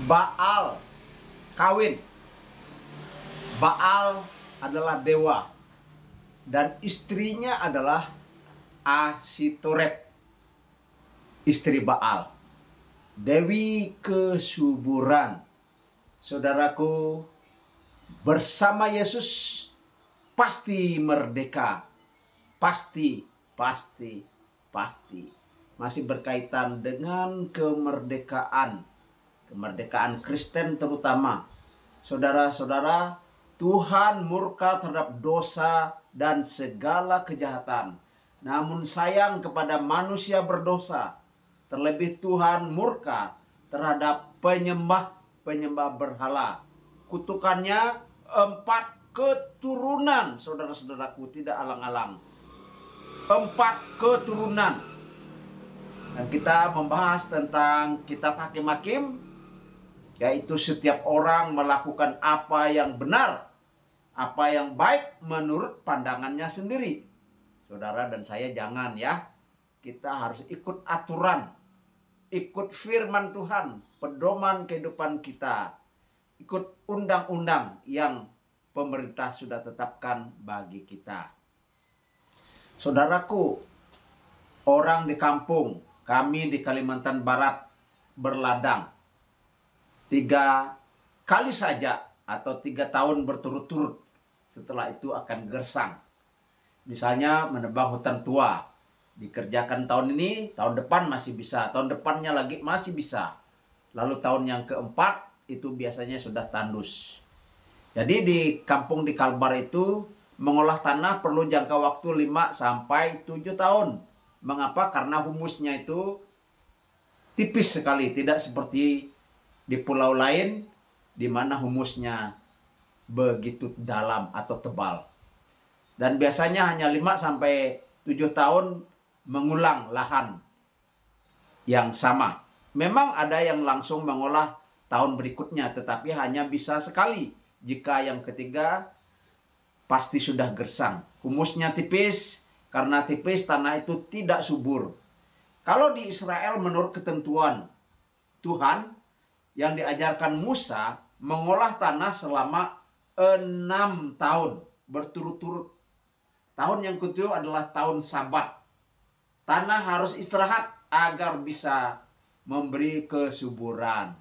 Baal kawin. Baal adalah dewa dan istrinya adalah Asitoret, istri Baal, dewi kesuburan. Saudaraku, bersama Yesus pasti merdeka. Pasti, pasti, pasti. Masih berkaitan dengan kemerdekaan. Kemerdekaan Kristen terutama. Saudara-saudara, Tuhan murka terhadap dosa dan segala kejahatan. Namun sayang kepada manusia berdosa. Terlebih Tuhan murka terhadap penyembah berhala. Kutukannya 4 keturunan, saudara-saudaraku, tidak alang-alang. 4 keturunan. Dan kita membahas tentang kitab Hakim-Hakim, yaitu setiap orang melakukan apa yang benar, apa yang baik menurut pandangannya sendiri. Saudara dan saya jangan ya. Kita harus ikut aturan, ikut firman Tuhan, pedoman kehidupan kita, ikut undang-undang yang pemerintah sudah tetapkan bagi kita. Saudaraku, orang di kampung, kami di Kalimantan Barat berladang 3 kali saja atau 3 tahun berturut-turut. Setelah itu akan gersang. Misalnya menebang hutan tua. Dikerjakan tahun ini, tahun depan masih bisa. Tahun depannya lagi masih bisa. Lalu tahun yang keempat itu biasanya sudah tandus. Jadi di kampung di Kalbar itu mengolah tanah perlu jangka waktu 5 sampai 7 tahun. Mengapa? Karena humusnya itu tipis sekali, tidak seperti di pulau lain di mana humusnya begitu dalam atau tebal. Dan biasanya hanya 5 sampai 7 tahun mengulang lahan yang sama. Memang ada yang langsung mengolah tahun berikutnya, tetapi hanya bisa sekali. Jika yang ketiga pasti sudah gersang. Humusnya tipis, karena tipis tanah itu tidak subur. Kalau di Israel menurut ketentuan Tuhan yang diajarkan Musa, mengolah tanah selama 6 tahun berturut-turut. Tahun yang ketujuh adalah tahun Sabat. Tanah harus istirahat agar bisa memberi kesuburan.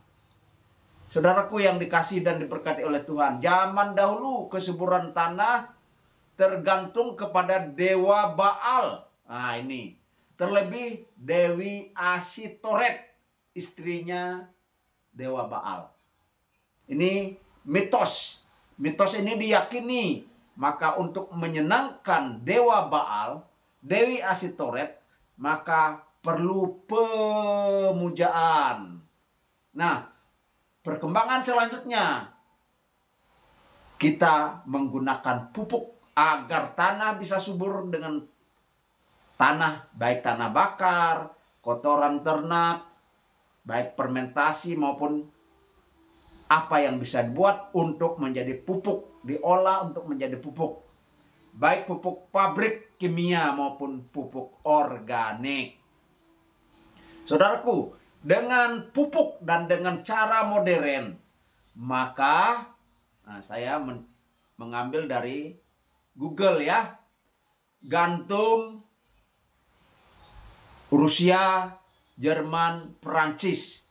Saudaraku yang dikasih dan diberkati oleh Tuhan, zaman dahulu kesuburan tanah tergantung kepada dewa Baal. Nah ini, terlebih Dewi Asitoret, istrinya dewa Baal. Ini mitos. Mitos ini diyakini, maka untuk menyenangkan dewa Baal, Dewi Asitoret, maka perlu pemujaan. Nah, perkembangan selanjutnya, kita menggunakan pupuk agar tanah bisa subur dengan tanah, baik tanah bakar, kotoran ternak, baik fermentasi maupun apa yang bisa dibuat untuk menjadi pupuk, diolah untuk menjadi pupuk. Baik pupuk pabrik kimia maupun pupuk organik. Saudaraku, dengan pupuk dan dengan cara modern, maka saya mengambil dari Google ya. Gandum Rusia, Jerman, Perancis.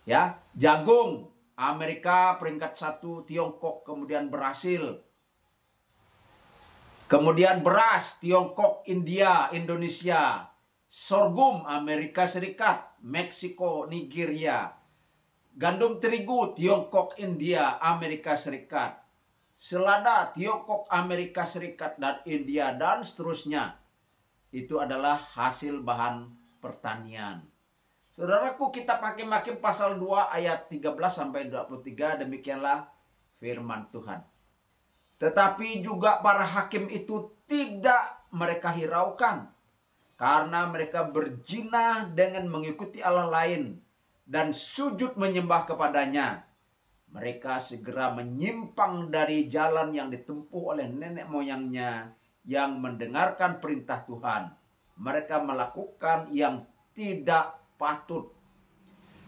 Ya, jagung Amerika peringkat 1, Tiongkok, kemudian Brasil. Kemudian beras Tiongkok, India, Indonesia. Sorghum Amerika Serikat, Meksiko, Nigeria. Gandum terigu Tiongkok, India, Amerika Serikat. Selada Tiongkok, Amerika Serikat, dan India, dan seterusnya. Itu adalah hasil bahan pertanian. Saudaraku, kitab Hakim-Hakim pasal 2 ayat 13-23, demikianlah firman Tuhan. Tetapi juga para hakim itu tidak mereka hiraukan, karena mereka berzina dengan mengikuti Allah lain dan sujud menyembah kepadanya. Mereka segera menyimpang dari jalan yang ditempuh oleh nenek moyangnya yang mendengarkan perintah Tuhan. Mereka melakukan yang tidak patut.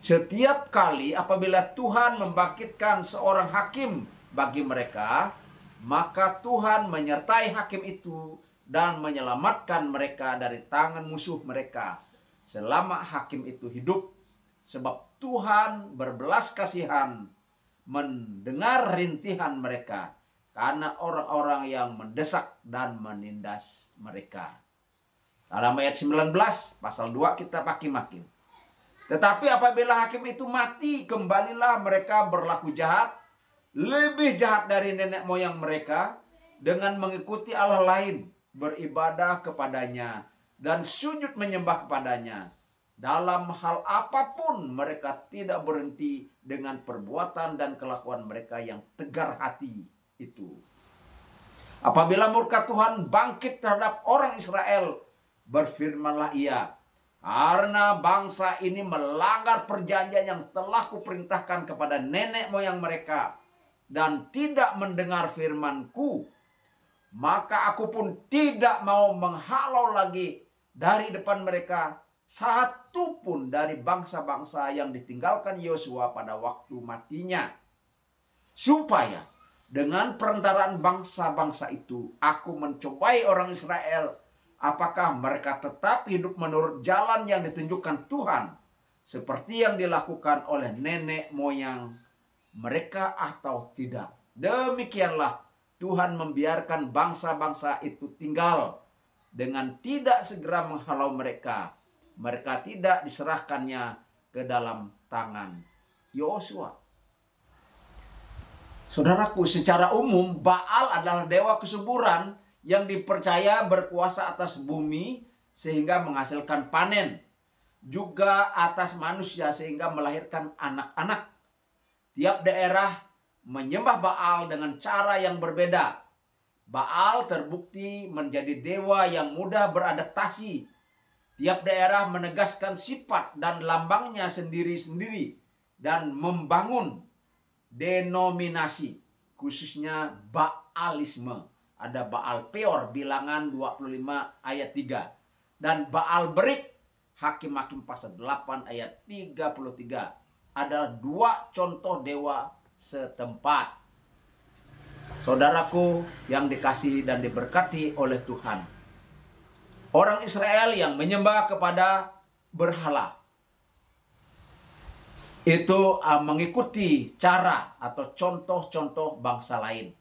Setiap kali apabila Tuhan membangkitkan seorang hakim bagi mereka, maka Tuhan menyertai hakim itu dan menyelamatkan mereka dari tangan musuh mereka selama hakim itu hidup. Sebab Tuhan berbelas kasihan mendengar rintihan mereka karena orang-orang yang mendesak dan menindas mereka. Dalam ayat 19 pasal 2 kita maki-maki. Tetapi apabila hakim itu mati, kembalilah mereka berlaku jahat, lebih jahat dari nenek moyang mereka, dengan mengikuti Allah lain, beribadah kepadanya, dan sujud menyembah kepadanya. Dalam hal apapun mereka tidak berhenti dengan perbuatan dan kelakuan mereka yang tegar hati itu. Apabila murka Tuhan bangkit terhadap orang Israel, berfirmanlah ia, karena bangsa ini melanggar perjanjian yang telah kuperintahkan kepada nenek moyang mereka dan tidak mendengar firman-Ku, maka aku pun tidak mau menghalau lagi dari depan mereka satu pun dari bangsa-bangsa yang ditinggalkan Yosua pada waktu matinya, supaya dengan perantaraan bangsa-bangsa itu aku mencobai orang Israel, apakah mereka tetap hidup menurut jalan yang ditunjukkan Tuhan, seperti yang dilakukan oleh nenek moyang mereka atau tidak. Demikianlah Tuhan membiarkan bangsa-bangsa itu tinggal dengan tidak segera menghalau mereka. Mereka tidak diserahkannya ke dalam tangan Yosua. Saudaraku, secara umum Baal adalah dewa kesuburan yang dipercaya berkuasa atas bumi sehingga menghasilkan panen, juga atas manusia sehingga melahirkan anak-anak. Tiap daerah menyembah Baal dengan cara yang berbeda. Baal terbukti menjadi dewa yang mudah beradaptasi. Tiap daerah menegaskan sifat dan lambangnya sendiri-sendiri dan membangun denominasi, khususnya Baalisme. Ada Baal Peor, Bilangan 25 ayat 3. Dan Baal Berik, Hakim-Hakim pasal 8 ayat 33. Adalah dua contoh dewa setempat. Saudaraku yang dikasihi dan diberkati oleh Tuhan, orang Israel yang menyembah kepada berhala itu mengikuti cara atau contoh-contoh bangsa lain.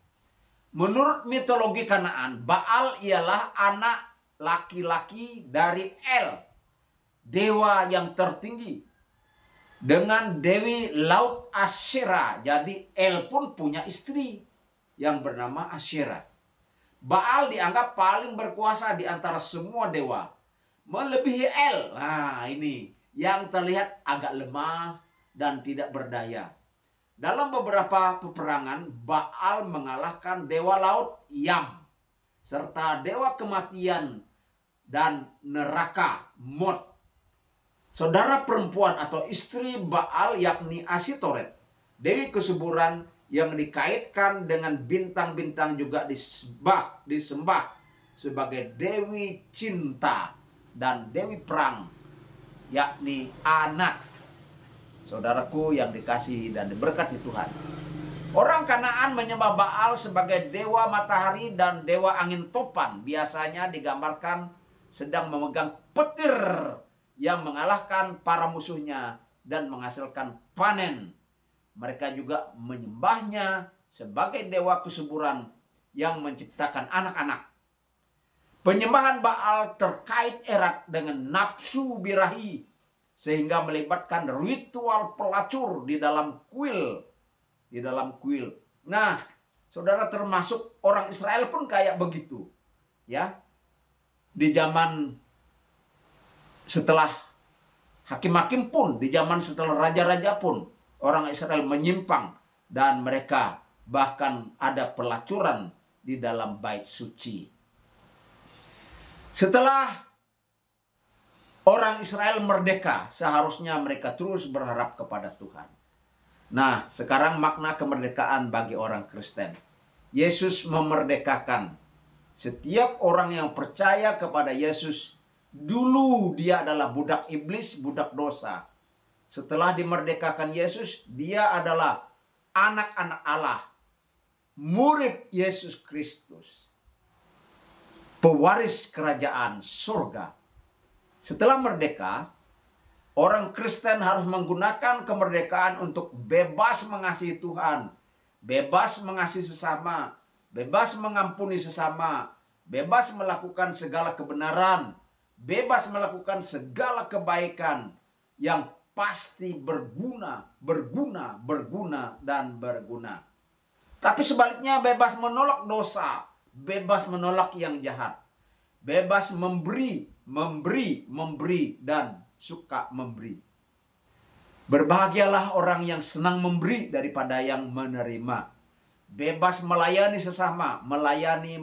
Menurut mitologi Kanaan, Baal ialah anak laki-laki dari El, dewa yang tertinggi, dengan dewi laut Asyera. Jadi El pun punya istri yang bernama Asyera. Baal dianggap paling berkuasa di antara semua dewa, melebihi El. Nah, ini yang terlihat agak lemah dan tidak berdaya. Dalam beberapa peperangan, Baal mengalahkan dewa laut Yam, serta dewa kematian dan neraka Mot. Saudara perempuan atau istri Baal yakni Asitoret, dewi kesuburan yang dikaitkan dengan bintang-bintang, juga disembah sebagai dewi cinta dan dewi perang, yakni Anat. Saudaraku yang dikasihi dan diberkati Tuhan, orang Kanaan menyembah Baal sebagai dewa matahari dan dewa angin topan. Biasanya digambarkan sedang memegang petir yang mengalahkan para musuhnya dan menghasilkan panen. Mereka juga menyembahnya sebagai dewa kesuburan yang menciptakan anak-anak. Penyembahan Baal terkait erat dengan nafsu birahi, sehingga melibatkan ritual pelacur di dalam kuil. Nah, saudara, termasuk orang Israel pun kayak begitu. Ya. Di zaman setelah hakim-hakim pun, di zaman setelah raja-raja pun, orang Israel menyimpang dan mereka bahkan ada pelacuran di dalam bait suci. Setelah orang Israel merdeka, seharusnya mereka terus berharap kepada Tuhan. Nah, sekarang makna kemerdekaan bagi orang Kristen. Yesus memerdekakan setiap orang yang percaya kepada Yesus. Dulu dia adalah budak iblis, budak dosa. Setelah dimerdekakan Yesus, dia adalah anak-anak Allah, murid Yesus Kristus, pewaris kerajaan surga. Setelah merdeka, orang Kristen harus menggunakan kemerdekaan untuk bebas mengasihi Tuhan, bebas mengasihi sesama, bebas mengampuni sesama, bebas melakukan segala kebenaran, bebas melakukan segala kebaikan yang pasti berguna, dan berguna. Tapi sebaliknya bebas menolak dosa, bebas menolak yang jahat, bebas memberi, dan suka memberi. Berbahagialah orang yang senang memberi daripada yang menerima. Bebas melayani sesama, melayani,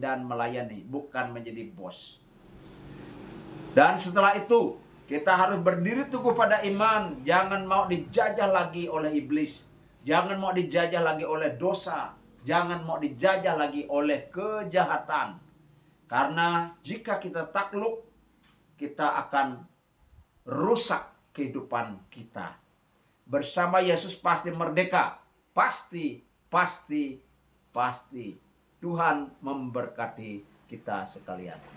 dan melayani, bukan menjadi bos. Dan setelah itu, kita harus berdiri teguh pada iman. Jangan mau dijajah lagi oleh iblis. Jangan mau dijajah lagi oleh dosa. Jangan mau dijajah lagi oleh kejahatan. Karena jika kita takluk, kita akan rusak kehidupan kita. Bersama Yesus pasti merdeka. Pasti. Tuhan memberkati kita sekalian.